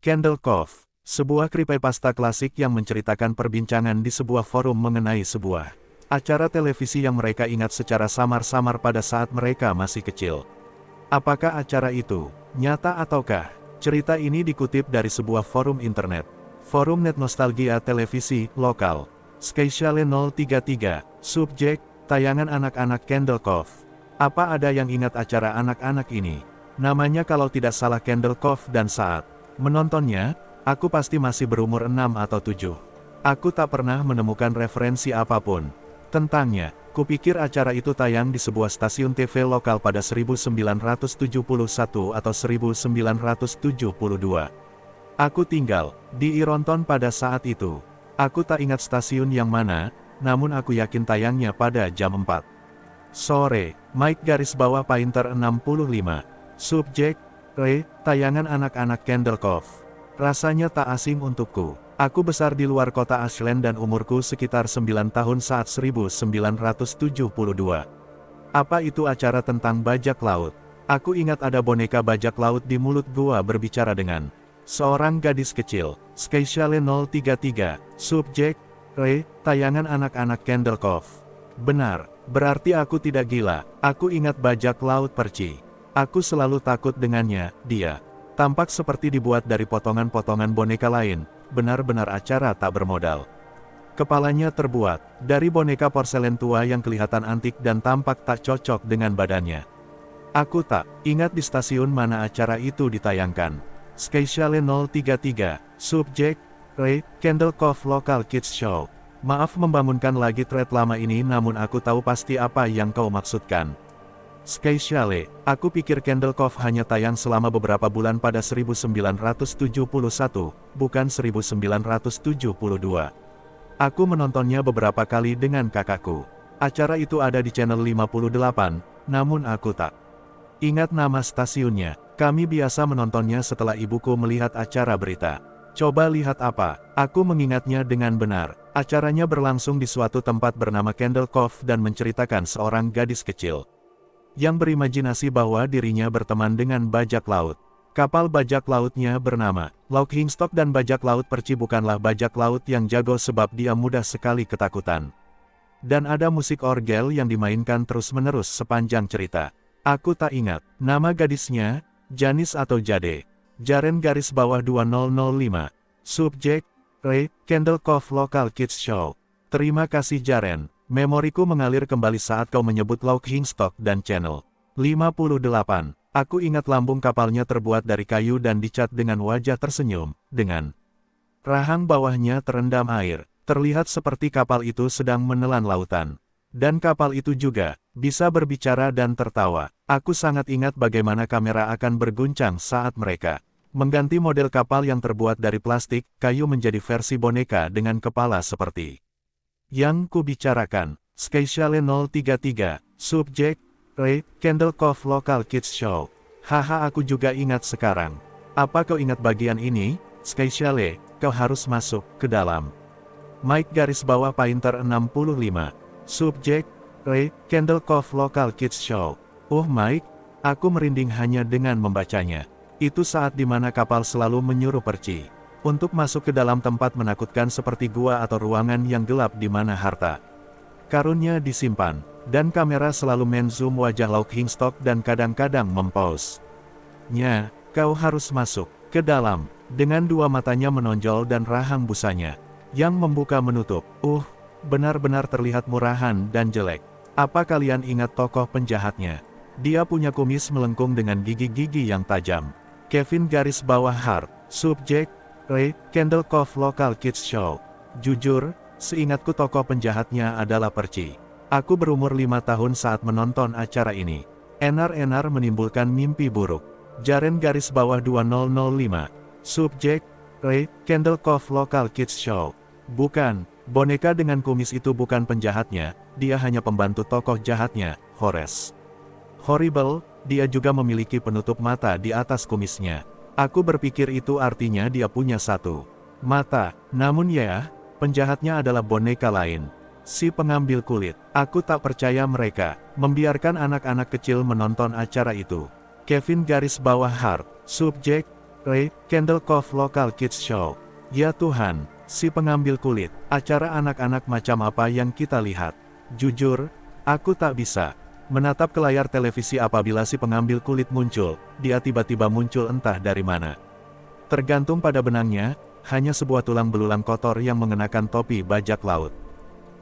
Candle Cove, sebuah creepypasta klasik yang menceritakan perbincangan di sebuah forum mengenai sebuah acara televisi yang mereka ingat secara samar-samar pada saat mereka masih kecil. Apakah acara itu nyata ataukah? Cerita ini dikutip dari sebuah forum internet. Forum Net Nostalgia Televisi Lokal. Skysale 033. Subjek, tayangan anak-anak Candle Cove. Apa ada yang ingat acara anak-anak ini? Namanya kalau tidak salah Candle Cove dan saat menontonnya, aku pasti masih berumur 6 atau 7. Aku tak pernah menemukan referensi apapun tentangnya. Kupikir acara itu tayang di sebuah stasiun TV lokal pada 1971 atau 1972. Aku tinggal di Ironton pada saat itu. Aku tak ingat stasiun yang mana, namun aku yakin tayangnya pada jam 4 sore. Mike _Painter 65. Subjek, tayangan anak-anak Candle Cove. Rasanya tak asing untukku. Aku besar di luar kota Ashland dan umurku sekitar 9 tahun saat 1972. Apa itu acara tentang bajak laut? Aku ingat ada boneka bajak laut di mulut gua berbicara dengan seorang gadis kecil. Skysale 033. Subjek, tayangan anak-anak Candle Cove. Benar, berarti aku tidak gila. Aku ingat bajak laut perci. Aku selalu takut dengannya. Dia tampak seperti dibuat dari potongan-potongan boneka lain. Benar-benar acara tak bermodal. Kepalanya terbuat dari boneka porselen tua yang kelihatan antik dan tampak tak cocok dengan badannya. Aku tak ingat di stasiun mana acara itu ditayangkan. Skysale 033. Subjek, Candle Cove Local Kids Show. Maaf membangunkan lagi thread lama ini, namun aku tahu pasti apa yang kau maksudkan. Skysale, aku pikir Candle Cove hanya tayang selama beberapa bulan pada 1971, bukan 1972. Aku menontonnya beberapa kali dengan kakakku. Acara itu ada di channel 58, namun aku tak ingat nama stasiunnya. Kami biasa menontonnya setelah ibuku melihat acara berita. Coba lihat apa, aku mengingatnya dengan benar. Acaranya berlangsung di suatu tempat bernama Candle Cove dan menceritakan seorang gadis kecil yang berimajinasi bahwa dirinya berteman dengan bajak laut. Kapal bajak lautnya bernama Loch Hingstock dan bajak laut perci bukanlah bajak laut yang jago sebab dia mudah sekali ketakutan. Dan ada musik orgel yang dimainkan terus-menerus sepanjang cerita. Aku tak ingat nama gadisnya, Janice atau Jade. Jaren _2005. Subjek, Candle Cove Local Kids Show. Terima kasih Jaren. Memoriku mengalir kembali saat kau menyebut Loch Hingstock dan channel 58. Aku ingat lambung kapalnya terbuat dari kayu dan dicat dengan wajah tersenyum, dengan rahang bawahnya terendam air. Terlihat seperti kapal itu sedang menelan lautan. Dan kapal itu juga bisa berbicara dan tertawa. Aku sangat ingat bagaimana kamera akan berguncang saat mereka mengganti model kapal yang terbuat dari plastik, kayu menjadi versi boneka dengan kepala seperti yang kubicarakan. Skysale 033. Subjek, Candle Cove Local Kids Show. Haha, aku juga ingat sekarang. Apa kau ingat bagian ini? Skysale, kau harus masuk ke dalam. Mike _Painter 65. Subjek, Candle Cove Local Kids Show. Mike, aku merinding hanya dengan membacanya. Itu saat dimana kapal selalu menyuruh perci untuk masuk ke dalam tempat menakutkan seperti gua atau ruangan yang gelap di mana harta karunnya disimpan, dan kamera selalu men-zoom wajah Loch Hingstock dan kadang-kadang mempause. Kau harus masuk ke dalam, dengan dua matanya menonjol dan rahang busanya yang membuka menutup. Benar-benar terlihat murahan dan jelek. Apa kalian ingat tokoh penjahatnya? Dia punya kumis melengkung dengan gigi-gigi yang tajam. Kevin _Hart. Subjek, Candle Cove Local Kids Show. Jujur, seingatku tokoh penjahatnya adalah perci. Aku berumur 5 tahun saat menonton acara ini. Enar-enar menimbulkan mimpi buruk. Jaren _2005. Subjek, Candle Cove Local Kids Show. Bukan, boneka dengan kumis itu bukan penjahatnya, dia hanya pembantu tokoh jahatnya, Horace. Horrible, dia juga memiliki penutup mata di atas kumisnya. Aku berpikir itu artinya dia punya satu mata, namun penjahatnya adalah boneka lain. Si pengambil kulit. Aku tak percaya mereka membiarkan anak-anak kecil menonton acara itu. Kevin _Hart. Subjek, Ray, Candle Cove Local Kids Show. Ya Tuhan, si pengambil kulit, acara anak-anak macam apa yang kita lihat? Jujur, aku tak bisa menatap ke layar televisi apabila si pengambil kulit muncul, dia tiba-tiba muncul entah dari mana. Tergantung pada benangnya, hanya sebuah tulang belulang kotor yang mengenakan topi bajak laut.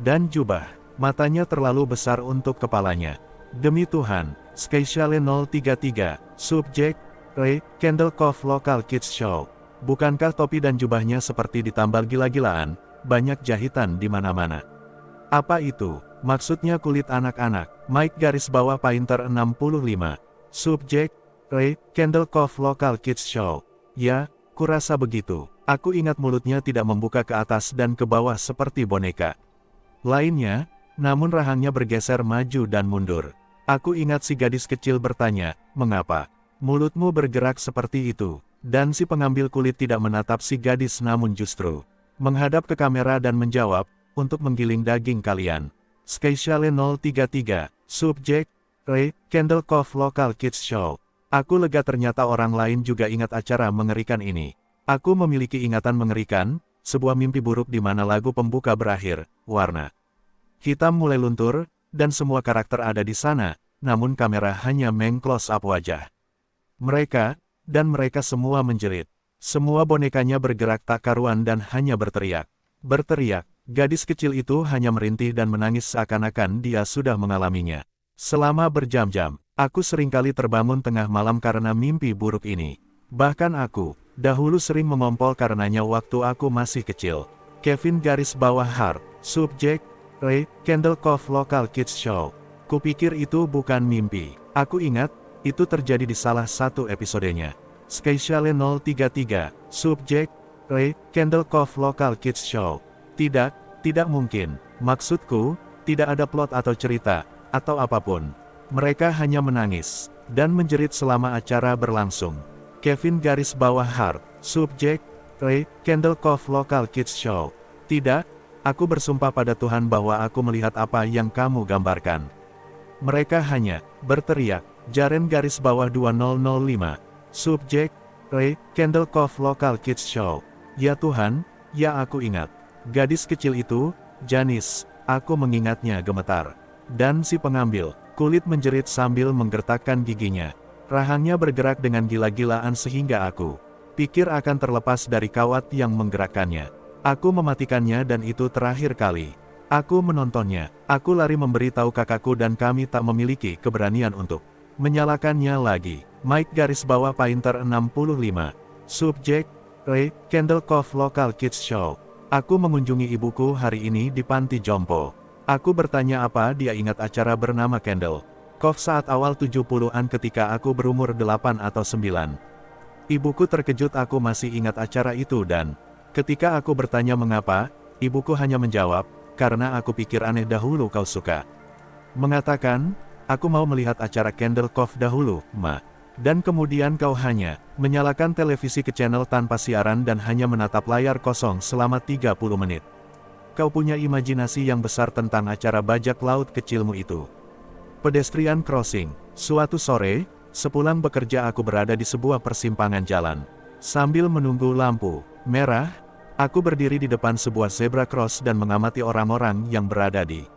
Dan jubah, matanya terlalu besar untuk kepalanya. Demi Tuhan, Skyshale 033, subjek, Ray, Candle Cove Local Kids Show. Bukankah topi dan jubahnya seperti ditambal gila-gilaan, banyak jahitan di mana-mana? Apa itu? Maksudnya kulit anak-anak. Mike garis bawah Painter 65. Subjek, Ray, Candle Cove Local Kids Show. Ya, kurasa begitu. Aku ingat mulutnya tidak membuka ke atas dan ke bawah seperti boneka lainnya, namun rahangnya bergeser maju dan mundur. Aku ingat si gadis kecil bertanya, mengapa mulutmu bergerak seperti itu? Dan si pengambil kulit tidak menatap si gadis namun justru menghadap ke kamera dan menjawab, untuk menggiling daging kalian. Skyshale 033, subjek, Ray, Candle Cove Local Kids Show. Aku lega ternyata orang lain juga ingat acara mengerikan ini. Aku memiliki ingatan mengerikan, sebuah mimpi buruk di mana lagu pembuka berakhir, warna hitam mulai luntur, dan semua karakter ada di sana, namun kamera hanya meng-close up wajah mereka, dan mereka semua menjerit. Semua bonekanya bergerak tak karuan dan hanya berteriak. Berteriak, gadis kecil itu hanya merintih dan menangis seakan-akan dia sudah mengalaminya. Selama berjam-jam, aku seringkali terbangun tengah malam karena mimpi buruk ini. Bahkan aku, dahulu sering mengompol karenanya waktu aku masih kecil. Kevin garis bawah Hart, subjek, Ray, Candle Cove Local Kids Show. Kupikir itu bukan mimpi. Aku ingat, itu terjadi di salah satu episodenya. Skyshale 033, subjek, Ray, Candle Cove Local Kids Show. Tidak mungkin. Maksudku, tidak ada plot atau cerita, atau apapun. Mereka hanya menangis, dan menjerit selama acara berlangsung. Kevin garis bawah Hart, subjek, Ray, Candle Cove Local Kids Show. Tidak, aku bersumpah pada Tuhan bahwa aku melihat apa yang kamu gambarkan. Mereka hanya berteriak. Jaren garis bawah 2005. Subjek, Ray, Candle Cove Local Kids Show. Ya Tuhan, ya aku ingat. Gadis kecil itu, Janice, aku mengingatnya gemetar. Dan si pengambil kulit menjerit sambil menggertakkan giginya. Rahangnya bergerak dengan gila-gilaan sehingga aku pikir akan terlepas dari kawat yang menggerakkannya. Aku mematikannya dan itu terakhir kali aku menontonnya. Aku lari memberitahu kakakku dan kami tak memiliki keberanian untuk menyalakannya lagi. Mike garis bawah Painter 65. Subjek, Ray, Candle Cove Local Kids Show. Aku mengunjungi ibuku hari ini di panti jompo. Aku bertanya apa dia ingat acara bernama Candle Cove saat awal 70-an ketika aku berumur 8 atau 9. Ibuku terkejut aku masih ingat acara itu dan ketika aku bertanya mengapa, ibuku hanya menjawab, karena aku pikir aneh dahulu kau suka mengatakan, aku mau melihat acara Candle Cove dahulu, Ma. Dan kemudian kau hanya menyalakan televisi ke channel tanpa siaran dan hanya menatap layar kosong selama 30 menit. Kau punya imajinasi yang besar tentang acara bajak laut kecilmu itu. Pedestrian crossing. Suatu sore, sepulang bekerja aku berada di sebuah persimpangan jalan. Sambil menunggu lampu merah, aku berdiri di depan sebuah zebra cross dan mengamati orang-orang yang berada di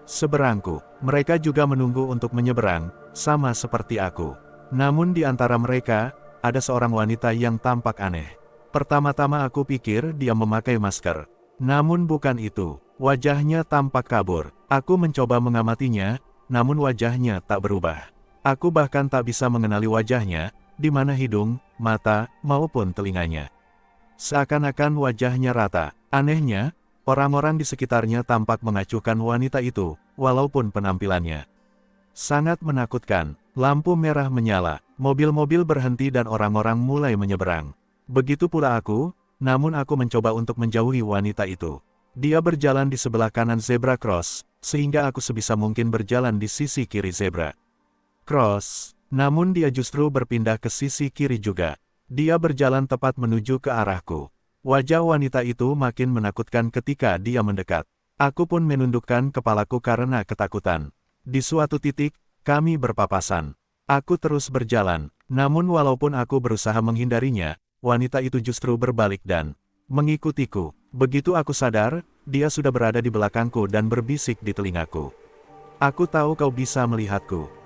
seberangku. Mereka juga menunggu untuk menyeberang, sama seperti aku. Namun di antara mereka, ada seorang wanita yang tampak aneh. Pertama-tama aku pikir dia memakai masker. Namun bukan itu. Wajahnya tampak kabur. Aku mencoba mengamatinya, namun wajahnya tak berubah. Aku bahkan tak bisa mengenali wajahnya, di mana hidung, mata, maupun telinganya. Seakan-akan wajahnya rata. Anehnya, orang-orang di sekitarnya tampak mengacuhkan wanita itu, walaupun penampilannya sangat menakutkan. Lampu merah menyala, mobil-mobil berhenti dan orang-orang mulai menyeberang. Begitu pula aku, namun aku mencoba untuk menjauhi wanita itu. Dia berjalan di sebelah kanan zebra cross, sehingga aku sebisa mungkin berjalan di sisi kiri zebra cross. Namun dia justru berpindah ke sisi kiri juga. Dia berjalan tepat menuju ke arahku. Wajah wanita itu makin menakutkan ketika dia mendekat. Aku pun menundukkan kepalaku karena ketakutan. Di suatu titik, kami berpapasan. Aku terus berjalan, Namun walaupun aku berusaha menghindarinya, wanita itu justru berbalik dan mengikutiku. Begitu aku sadar, dia sudah berada di belakangku dan berbisik di telingaku. Aku tahu kau bisa melihatku.